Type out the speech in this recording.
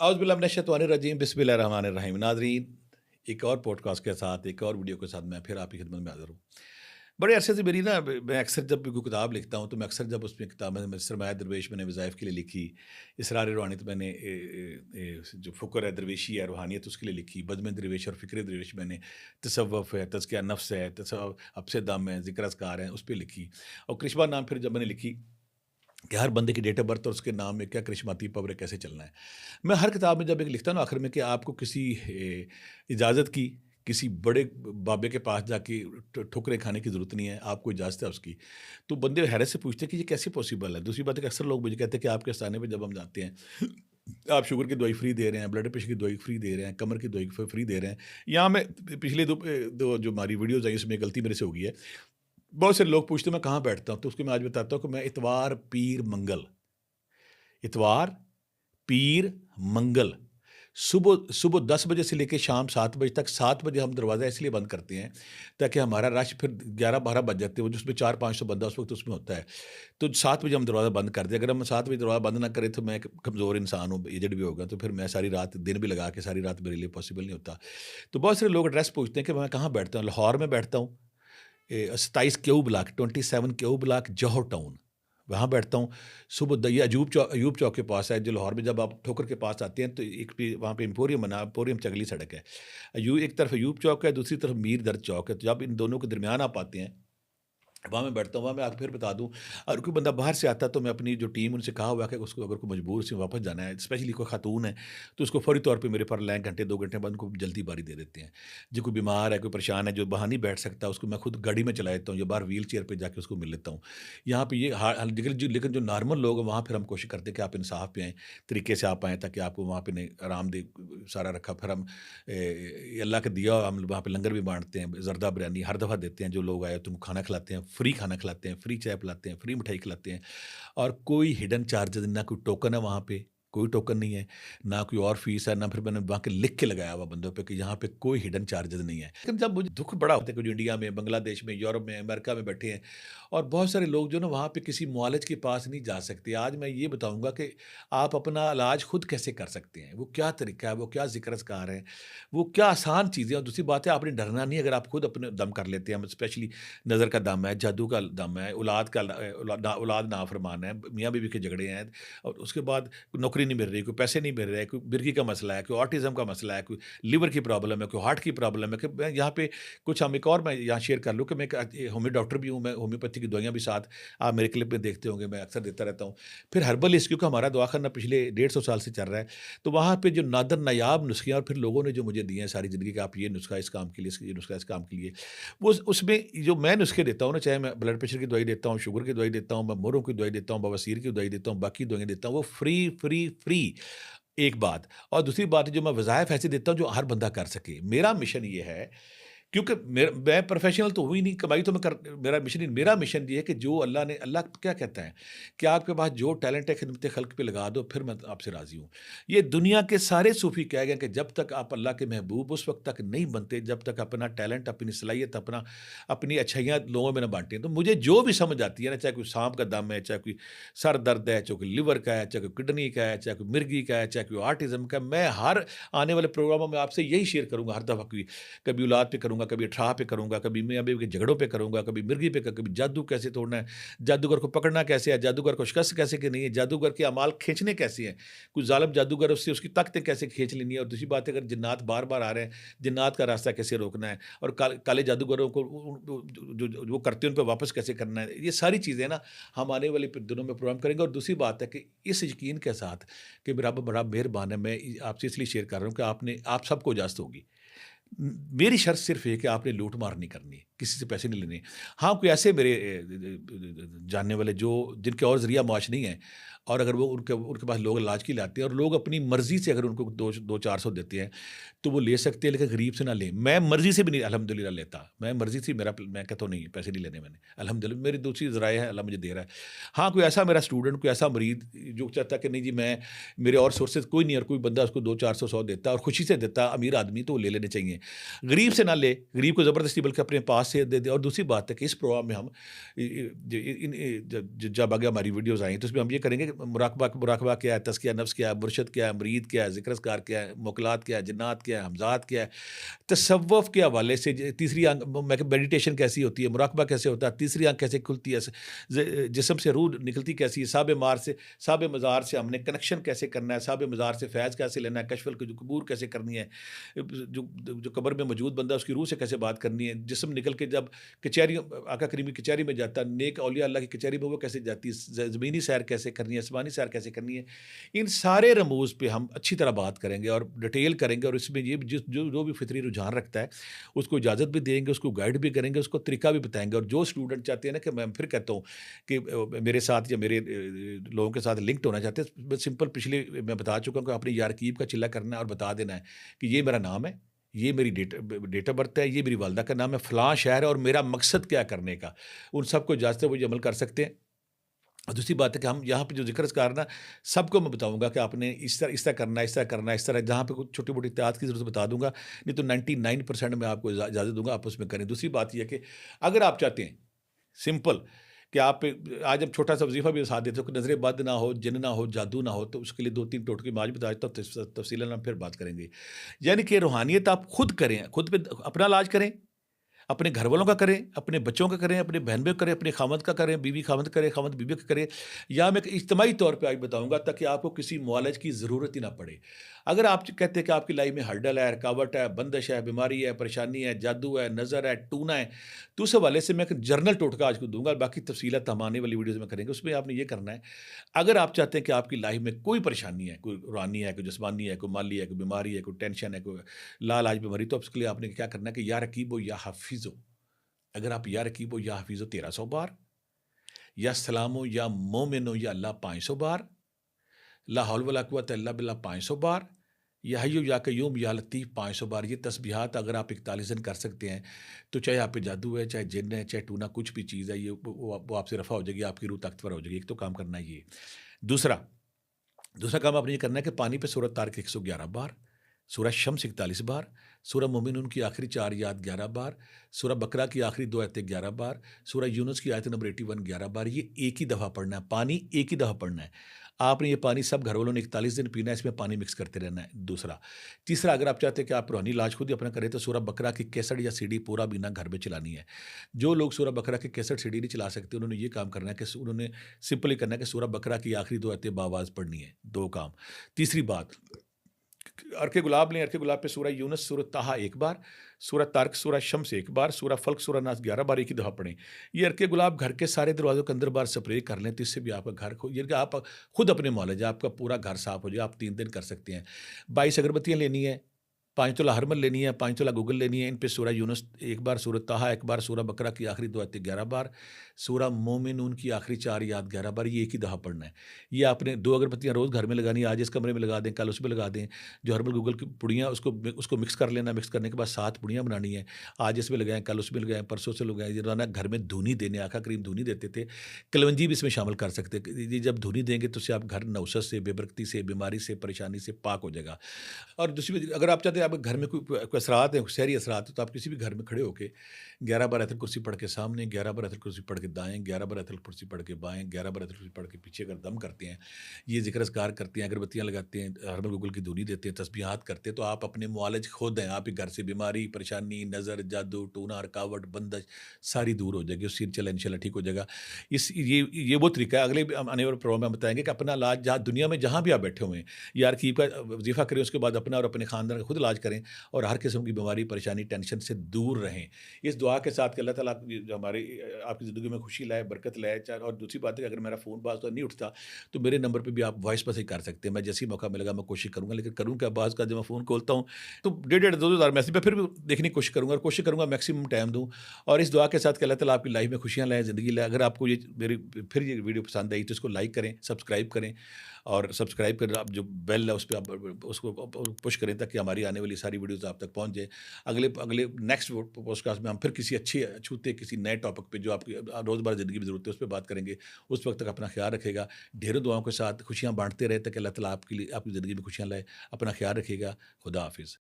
औज़ बिल्लाहि मिनश शैतानिर रजीम बिस्मिल्लाहिर रहमानिर रहीम। नाज़रीन, एक और पॉडकास्ट के साथ, एक और वीडियो के साथ मैं फिर आपकी खिदमत में हाज़िर हूँ। बड़े अरसे से मेरी ना मैं अक्सर जब भी कोई किताब लिखता हूँ, तो मैं अक्सर जब उसमें किताब में सरमाया दरवेश मैंने वज़ाइफ के लिए लिखी, इसरार रूहानियत मैंने जो फ़ुक़र है, दरवेशी है, रूहानियत उसके लिए लिखी, बज़्म दरवेश और फ़िक्र दरवेश मैंने, तसव्वुफ़ है, तज़किया नफ़्स है, हब्स दम है, ज़िक्र अज़कार है, उस पे लिखी। और करिश्मा नाम फिर जब मैंने लिखी कि हर बंदे की डेट ऑफ बर्थ और उसके नाम में क्या करिश्माती पावर है, कैसे चलना है। मैं हर किताब में जब एक लिखता हूँ ना आखिर में कि आपको किसी इजाज़त की, किसी बड़े बाबे के पास जाके ठोकरें खाने की ज़रूरत नहीं है, आपको इजाज़त है उसकी। तो बंदे हैरत से पूछते हैं कि ये कैसे पॉसिबल है? दूसरी बात है कि अक्सर लोग मुझे कहते हैं कि आपके आस्थाने पे जब हम जाते हैं, आप शुगर की दवाई फ्री दे रहे हैं, ब्लड प्रेशर की दवाई फ्री दे रहे हैं, कमर की दवाई फ्री दे रहे हैं। यहाँ मैं पिछले दो जो हमारी वीडियोज़ आई उसमें गलती मेरे से हो गई है। बहुत सारे लोग पूछते हैं मैं कहाँ बैठता हूँ? तो उसको मैं आज बताता हूँ कि मैं इतवार, पीर, मंगल, इतवार, पीर, मंगल, सुबह सुबह 10 बजे से लेके शाम 7 बजे तक, 7 बजे हम दरवाज़ा इसलिए बंद करते हैं, ताकि हमारा रश फिर 11-12 बज जाते हैं, वो जिसमें 400-500 बंदा उस वक़्त उसमें होता है। तो 7 बजे हम दरवाज़ा बंद कर दें। अगर हम 7 बजे दरवाज़ा बंद ना करें, तो मैं एक कमज़ोर इंसान हूँ, एजेड भी होगा, तो फिर मैं सारी रात दिन भी लगा के सारी रात मेरे लिए पॉसिबल नहीं होता। तो बहुत सारे लोग एड्रेस पूछते हैं कि मैं कहाँ बैठता हूँ? लाहौर में बैठता हूँ, 27 क्यू ब्लॉक, 27 क्यू ब्लॉक, जौहर टाउन, वहाँ बैठता हूँ। सुबह ये अयूब चौक के पास है, जो लाहौर में जब आप ठोकर के पास आते हैं, तो एक भी वहाँ पे एम्पोरियम बना, एम्पोरियम से अगली सड़क है। एक तरफ अयूब चौक है, दूसरी तरफ मीर दर्द चौक है। तो जब इन दोनों के दरमियान आप आते हैं, वहाँ मैं बैठता हूँ। वहाँ मैं आपको फिर बता दूँ, अगर कोई बंदा बाहर से आता है, तो मैं अपनी जो टीम उनसे कहा हुआ है कि उसको अगर कोई मजबूर से वापस जाना है, स्पेशली कोई खातून है, तो उसको फौरी तौर पे मेरे पर लाएँ, घंटे 2 घंटे बाद उनको जल्दी बारी दे देते हैं। जो कोई बीमार है, कोई परेशान है, जो वहाँ नहीं बैठ सकता, उसको मैं खुद गाड़ी में चला देता हूँ या बाहर व्हील चेयर पे जाके उसको मिल लेता हूँ। यहाँ पे ये लेकिन जो नॉर्मल लोग हैं, वहाँ फिर हम कोशिश करते हैं कि आप इंसाफ पे आएँ, तरीके से आप आएँ, ताकि आपको वहाँ पे नहीं आरामदेह सारा रखा। फिर हम अल्लाह का दिया हुआ, हम वहाँ पे लंगर भी बाँटते हैं, ज़रदा बिरयानी हर दफ़ा देते हैं, जो लोग आए तो उनको खाना खिलाते हैं, फ्री खाना खिलाते हैं, फ्री चाय पिलाते हैं, फ्री मिठाई खिलाते हैं। और कोई हिडन चार्जेज़, ना कोई टोकन है वहाँ पे, कोई टोकन नहीं है, ना कोई और फ़ीस है, ना फिर मैंने वहाँ के लिख के लगाया हुआ बंदों पे कि यहाँ पे कोई हिडन चार्जेज़ नहीं है। लेकिन जब मुझे दुःख बड़ा होता है कि जो इंडिया में, बांग्लादेश में, यूरोप में, अमेरिका में बैठे हैं, और बहुत सारे लोग जो ना वहाँ पे किसी मुआलिज के पास नहीं जा सकते। आज मैं ये बताऊँगा कि आप अपना इलाज खुद कैसे कर सकते हैं, वो क्या तरीका है, वो क्या ज़िक्र-अज़कार है, वो क्या आसान चीज़ें हैं। और दूसरी बात है, आपने डरना नहीं, अगर आप खुद अपने दम कर लेते हैं, स्पेशली नज़र का दम है, जादू का दम है, औलाद नाफरमान है, मियाँ-बीवी के झगड़े हैं, और उसके बाद नौकरी नहीं मिल रही, कोई पैसे नहीं मिल रहे, कोई मिर्गी का मसला है, कोई ऑटिज़म का मसला है, कोई लिवर की प्रॉब्लम है, कोई हार्ट की प्रॉब्लम है। कि मैं यहाँ पे कुछ हम एक और मैं यहाँ शेयर कर लूँ कि मैं एक होम्यो डॉक्टर भी हूँ, मैं होम्योपैथी की दवाइयाँ भी साथ आप मेरे क्लिप में देखते होंगे, मैं अक्सर देता रहता हूँ। फिर हर्बलिस्ट, क्योंकि हमारा दवाखाना पिछले 150 साल से चल रहा है, तो वहाँ पे जो नादर नायाब नुस्खे, और फिर लोगों ने जो मुझे दिए हैं सारी ज़िंदगी का, आप ये नुस्खा इस काम के लिए, ये नुस्खा इस काम के लिए, वो उसमें जो मैं नुस्खे देता हूँ ना, चाहे मैं ब्लड प्रेशर की दवाई देता हूँ, शुगर की दवाई देता हूँ, मैं मोरों की दवाई देता हूँ, बवासीर की दवाई देता हूँ, बाकी दवाइयाँ देता हूँ, वो फ्री, फ्री, फ्री, एक बात। और दूसरी बात है, जो मैं वज़ाइफ ऐसे देता हूँ जो हर बंदा कर सके। मेरा मिशन ये है, क्योंकि मैं प्रोफ़ेशनल तो हूँ ही नहीं, कमाई तो मैं कर मेरा मिशन ही, मेरा मिशन ये है कि जो अल्लाह क्या कहता है कि आपके पास जो टैलेंट है, खिदमत खल्क़ पे लगा दो, फिर मैं आपसे राज़ी हूँ। ये दुनिया के सारे सूफ़ी कह गए कि जब तक आप अल्लाह के महबूब उस वक़्त तक नहीं बनते, जब तक अपना टैलेंट, अपनी सलाहियत, अपनी अच्छाइयाँ लोगों में ना बाँटें। तो मुझे जो भी समझ आती है ना, चाहे कोई साँप का दम है, चाहे कोई सर दर्द है, चाहे कोई लिवर का है, चाहे कोई किडनी का है, चाहे कोई मिर्गी का है, चाहे कोई ऑटिज़्म का है, मैं हर आने वाले प्रोग्रामों में आपसे यही शेयर करूँगा हर दफ़ा। कभी औलाद पे करूँगा, कभी अठराह पे करूँगा, कभी मियाँ-बीवी के झगड़ों पे करूँगा, कभी मिर्गी पे, कभी जादू कैसे तोड़ना है, जादूगर को पकड़ना कैसे है, जादूगर को शिकस्त कैसे करनी है, जादूगर के अमाल खींचने कैसे हैं, कोई ज़ालिम जादूगर उससे उसकी ताकतें कैसे खींच लेनी है। और दूसरी बात है, अगर जिन्नात बार-बार आ रहे हैं, जिन्नात का रास्ता कैसे रोकना है, और काले जादूगरों को जो वो करते हैं, उन पे वापस कैसे करना है। ये सारी चीज़ें ना हम आने वाले दिनों में प्रोग्राम करेंगे। और दूसरी बात है कि इस यकीन के साथ कि रब बड़ा मेहरबान है, मैं आपसे इसलिए शेयर कर रहा हूँ कि आप सबको इजाज़त होगी। मेरी शर्त सिर्फ़ ये है कि आपने लूट-मार नहीं करनी, किसी से पैसे नहीं लेने। हाँ, कोई ऐसे मेरे जानने वाले जो जिनके और ज़रिया माश नहीं है, और अगर वो उनके उनके पास लोग इलाज के लिए आते हैं, और लोग अपनी मर्ज़ी से अगर उनको 2-400 देते हैं, तो वो ले सकते हैं, लेकिन गरीब से ना लें। मैं मर्ज़ी से भी नहीं अल्हम्दुलिल्लाह लेता। मैं मर्ज़ी से मैं कहता हूँ नहीं, पैसे नहीं लेने मैंने। अल्हम्दुलिल्लाह मेरी दूसरी ज़राए है, अल्लाह मुझे दे रहा है। हाँ, कोई ऐसा मेरा स्टूडेंट, कोई ऐसा मरीज़ जो चाहता है कि नहीं जी, मेरे और सोर्सेज़ कोई नहीं है, और कोई बंदा उसको 2-400 100 देता है और खुशी से देता है, अमीर आदमी, तो वो ले लेने चाहिए। गरीब से ना ले, गरीब को ज़बरदस्ती बल्कि अपने पास سے دے دیں. اور دوسری بات ہے کہ اس پروگرام میں ہم جب آگے ہماری ویڈیوز آئیں تو اس میں ہم یہ کریں گے کہ مراقبہ کیا ہے، تزکیہ نفس کیا ہے، مرشد کیا ہے، مرید کیا ہے، ذکر اذکار کیا ہے، موکلات کیا ہے، جنات کیا ہے، حمزات کیا ہے، تصوف کے حوالے سے تیسری آنکھ میڈیٹیشن کیسی ہوتی ہے، مراقبہ کیسے ہوتا ہے، تیسری آنکھ کیسے کھلتی ہے، جسم سے روح نکلتی کیسی ہے، صاحب مزار سے ہم نے کنیکشن کیسے کرنا ہے، صاحب مزار سے فیض کیسے لینا ہے، کشف القبور کیسے کرنی ہے، جو قبر میں موجود بندہ اس کی روح سے کیسے بات کرنی ہے، جسم نکل کے جب کچہری آقا کریم کی کچہری میں جاتا ہے، نیک اولیاء اللہ کی کچہری میں وہ کیسے جاتی ہے، زمینی سیر کیسے کرنی ہے، آسمانی سیر کیسے کرنی ہے. ان سارے رموز پہ ہم اچھی طرح بات کریں گے اور ڈیٹیل کریں گے. اور اس میں یہ جو بھی فطری رجحان رکھتا ہے اس کو اجازت بھی دیں گے، اس کو گائیڈ بھی کریں گے، اس کو طریقہ بھی بتائیں گے. اور جو اسٹوڈنٹ چاہتے ہیں نا کہ میں پھر کہتا ہوں کہ میرے ساتھ یا میرے لوگوں کے ساتھ لنکڈ ہونا چاہتے ہیں، سمپل پچھلے میں بتا چکا ہوں کہ اپنی یارکیب کا چلہ کرنا ہے اور بتا دینا ہے کہ یہ میرا نام ہے، یہ میری ڈیٹ آف برتھ ہے، یہ میری والدہ کا نام ہے، فلاں شہر ہے، اور میرا مقصد کیا کرنے کا. ان سب کو اجازت ہے وہ یہ عمل کر سکتے ہیں. اور دوسری بات ہے کہ ہم یہاں پہ جو ذکر اذکار نا سب کو میں بتاؤں گا کہ آپ نے اس طرح کرنا ہے، اس طرح کرنا ہے، اس طرح جہاں پہ کچھ چھوٹی موٹی احتیاط کی ضرورت بتا دوں گا، نہیں تو 99% میں آپ کو اجازت دوں گا آپ اس میں کریں. دوسری بات یہ ہے کہ اگر آپ چاہتے ہیں سمپل کہ آپ آج ہم چھوٹا سا وظیفہ بھی ساتھ دیتے ہو کہ نظر بد نہ ہو، جن نہ ہو، جادو نہ ہو، تو اس کے لیے 2-3 ٹوٹکے میں آج بتا دیتا ہوں، تفصیلاً ہم پھر بات کریں گے. یعنی کہ روحانیت آپ خود کریں، خود پہ اپنا علاج کریں، اپنے گھر والوں کا کریں، اپنے بچوں کا کریں، اپنے بہن بھائی کا کریں، اپنے خامد کا کریں، بیوی خامد کریں، خامد بیوی کا کریں. یا میں اجتماعی طور پہ آج بتاؤں گا تاکہ آپ کو کسی معالج کی ضرورت ہی نہ پڑے. اگر آپ کہتے ہیں کہ آپ کی لائف میں ہرڈل ہے، رکاوٹ ہے، بندش ہے، بیماری ہے، پریشانی ہے، جادو ہے، نظر ہے، ٹونا ہے، تو اس حوالے سے میں ایک جرنل ٹوٹکا آج کو دوں گا. باقی تفصیلات ہم آنے والی ویڈیوز میں کریں گے. اس میں آپ نے یہ کرنا ہے، اگر آپ چاہتے ہیں کہ آپ کی لائف میں کوئی پریشانی ہے، کوئی روحانی ہے، کوئی جسمانی ہے، کوئی مالی ہے، کوئی بیماری ہے، کوئی ٹینشن ہے، کوئی لاعلاج بیماری، تو اس کے لیے آپ نے کیا کرنا ہے کہ یا رقیب ہو یا حافظ ہو. اگر آپ یا رقیب ہو یا حافظ ہو 1300 بار، یا سلام ہو یا مومن ہو یا اللہ 500 بار، لا حول ولا قوت الا باللہ 500 بار، یا حی یا قیوم یا لطیف 500 بار. یہ تسبیحات اگر آپ 41 دن کر سکتے ہیں تو چاہے آپ پہ جادو ہے، چاہے جن ہے، چاہے ٹونا، کچھ بھی چیز ہے، یہ وہ آپ سے رفع ہو جائے گی، آپ کی روح طاقتور ہو جائے گی. ایک تو کام کرنا ہے یہ. دوسرا کام آپ نے یہ کرنا ہے کہ پانی پہ سورۃ طارق 111 بار، سورہ شمس 41 بار، سورہ مومنون کی آخری 4 آیات 11 بار، سورہ بقرہ کی آخری 2 آیتیں 11 بار، سورہ یونس کی آیت نمبر 81 11 بار. یہ ایک ہی دفعہ پڑھنا ہے، پانی ایک ہی دفعہ پڑھنا ہے. آپ نے یہ پانی سب گھر والوں نے 41 دن پینا ہے، اس میں پانی مکس کرتے رہنا ہے. تیسرا اگر آپ چاہتے ہیں کہ آپ روحانی علاج خود ہی اپنا کریں تو سورہ بقرہ کی کیسٹ یا سی ڈی پورا بینا گھر میں چلانی ہے. جو لوگ سورہ بقرہ کی کیسٹ سی ڈی نہیں چلا سکتے انہوں نے یہ کام کرنا ہے کہ انہوں نے سمپلی کرنا ہے کہ سورہ بقرہ کی آخری 2 آیتیں باواز پڑھنی ہے. 2 کام. تیسری بات، عرق گلاب لیں، عرق گلاب پہ سورہ یونس، سورہ طٰہٰ 1 بار، سورہ طارق، سورہ شمس 1 بار، سورہ فلق، سورہ ناس 11 بار ایک ہی دفعہ پڑھیں. یہ عرق گلاب گھر کے سارے دروازوں کے اندر بار سپرے کر لیں تو اس سے بھی آپ کا گھر یہ کہ آپ خود اپنے معالجہ آپ کا پورا گھر صاف ہو جائے. آپ 3 دن کر سکتے ہیں. 22 اگربتیاں لینی ہیں، 5 تولہ ہرمل لینی ہے، 5 تولہ گوگل لینی ہے. ان پہ سورہ یونس 1 بار، سورہ طٰہٰ 1 بار، سورہ بقرہ کی آخری 2 آیتیں 11 بار، سورہ مومنون کی آخری 4 آیات 11 بار. یہ ایک ہی دفعہ پڑھنا ہے. یہ آپ نے 2 اگربتیاں روز گھر میں لگانی ہے، آج اس کمرے میں لگا دیں، کل اس میں لگا دیں. جو ہربل گوگل کی پڑیاں اس کو مکس کر لینا. مکس کرنے کے بعد 7 پڑیاں بنانی ہیں، آج اس میں لگائیں، کل اس میں لگائیں، پرسوں سے لگائیں. یہ روزانہ گھر میں دھونی دینے، آقا کریم دھونی دیتے تھے. کلونجی بھی اس میں شامل کر سکتے ہیں. یہ جب دھونی دیں گے تو اس سے آپ گھر نوسط سے، بے برکتی سے، بیماری سے، پریشانی سے پاک ہو جائے گا. اور دوسری اگر آپ چاہتے ہیں آپ گھر میں کوئی اثرات ہیں، سحری اثرات ہیں، تو آپ کسی بھی گھر میں کھڑے ہو کے 11 بار آیت الکرسی پڑھ کے سامنے، 11 بار آیت الکرسی پڑھ کے دائیں، 11 بار آیت الکرسی پڑھ کے بائیں، 11 بار آیت الکرسی پڑھ کے پیچھے اگر دم کرتے ہیں، یہ ذکر اذکار کرتے ہیں، اگربتیاں لگاتے ہیں، ہربل گوگل کی دھونی دیتے ہیں، تسبیحات کرتے ہیں، تو آپ اپنے معالج خود ہیں. آپ کے گھر سے بیماری، پریشانی، نظر، جادو، ٹونا، رکاوٹ، بندش ساری دور ہو جائے گی. اس سے انشاء اللہ ٹھیک ہو جائے گا. یہ وہ طریقہ ہے. اگلے آنے والے پروگرام میں بتائیں گے کہ اپنا علاج جہاں دنیا میں جہاں بھی آپ بیٹھے ہوئے ہیں، یار کی کا وظیفہ کریں، اس کے بعد اپنا اور اپنے خاندان کا خود علاج کریں اور ہر قسم کی بیماری، پریشانی، ٹینشن سے دور رہیں. اس دعا کے ساتھ کہ اللہ تعالیٰ جو ہمارے آپ کی زندگی میں خوشی لائے، برکت لائے. اور دوسری بات ہے کہ اگر میرا فون بعض تو نہیں اٹھتا تو میرے نمبر پہ بھی آپ وائس میسج کر سکتے ہیں. میں جیسے ہی موقع ملے گا میں کوشش کروں گا. لیکن کروں کیا، بعض کا جب میں فون کھولتا ہوں تو 1,500-2,000 میسج پہ پھر بھی دیکھنے کی کوشش کروں گا، اور کوشش کروں گا میکسیمم ٹائم دوں. اور اس دعا کے ساتھ کہ اللہ تعالیٰ آپ کی لائف میں خوشیاں لائے، زندگی لائے. اگر آپ کو یہ میری پھر یہ ویڈیو پسند آئی تو اس کو لائک کریں، سبسکرائب کریں، اور سبسکرائب کر آپ جو بیل ہے اس پہ آپ اس کو پش کریں تاکہ ہماری آنے والی ساری ویڈیوز آپ تک پہنچ جائیں. اگلے نیکسٹ پوڈ کاسٹ میں ہم پھر کسی اچھے چھوتے کسی نئے ٹاپک پہ جو آپ کی روزمرہ زندگی میں ضرورت ہے اس پہ بات کریں گے. اس وقت تک اپنا خیال رکھے گا. ڈھیروں دعاؤں کے ساتھ خوشیاں بانٹتے رہے تاکہ اللہ تعالیٰ آپ کی زندگی میں خوشیاں لائے. اپنا خیال رکھے گا. خدا حافظ.